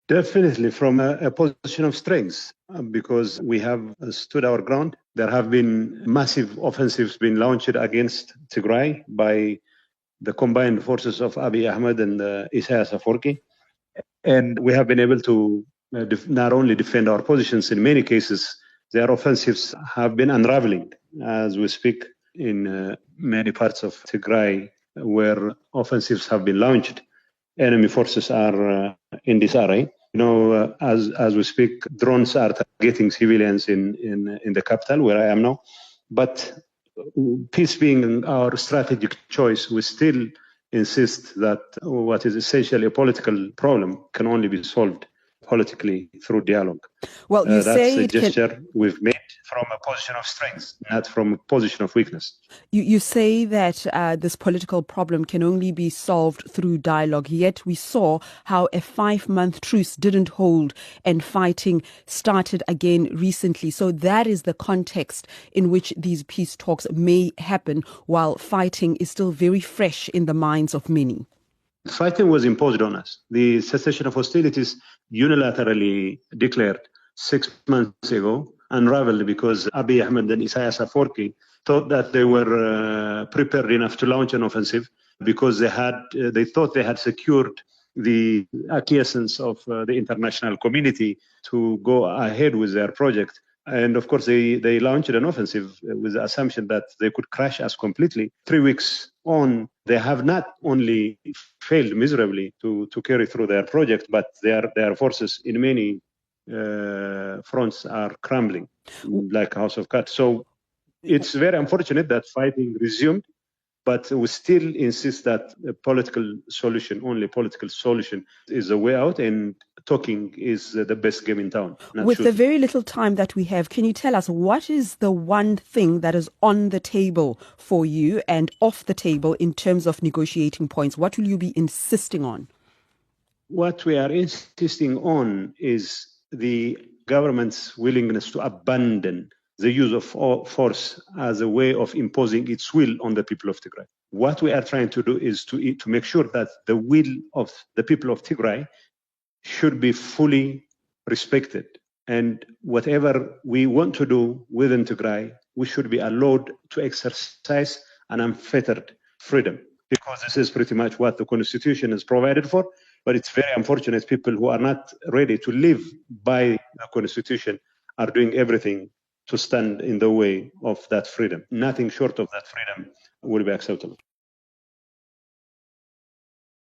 Definitely from a position of strength, because we have stood our ground. There have been massive offensives being launched against Tigray by the combined forces of Abiy Ahmed and Isaias Afwerki. And we have been able to not only defend our positions, in many cases, their offensives have been unraveling as we speak in many parts of Tigray where offensives have been launched. Enemy forces are in disarray. As we speak, drones are targeting civilians in the capital where I am now. But peace being our strategic choice, we still insist that what is essentially a political problem can only be solved politically through dialogue. Well, you that's say a gesture we've made from a position of strength, not from a position of weakness. You say that this political problem can only be solved through dialogue, yet we saw how a 5-month truce didn't hold and fighting started again recently. So that is the context in which these peace talks may happen while fighting is still very fresh in the minds of many. Fighting was imposed on us. The cessation of hostilities unilaterally declared 6 months ago unraveled because Abiy Ahmed and Isaias Afwerki thought that they were prepared enough to launch an offensive because they thought they had secured the acquiescence of the international community to go ahead with their project. And of course, they launched an offensive with the assumption that they could crash us completely. 3 weeks on, they have not only failed miserably to carry through their project, but their forces in many fronts are crumbling like a house of cards. So it's very unfortunate that fighting resumed, but we still insist that a political solution, only political solution, is the way out, and talking is the best game in town. With the very little time that we have, can you tell us what is the one thing that is on the table for you and off the table in terms of negotiating points? What will you be insisting on? What we are insisting on is the government's willingness to abandon the use of force as a way of imposing its will on the people of Tigray. What we are trying to do is to make sure that the will of the people of Tigray should be fully respected. And whatever we want to do within Tigray, we should be allowed to exercise an unfettered freedom, because this is pretty much what the Constitution is provided for. But it's very unfortunate people who are not ready to live by the Constitution are doing everything to stand in the way of that freedom. Nothing short of that freedom will be acceptable.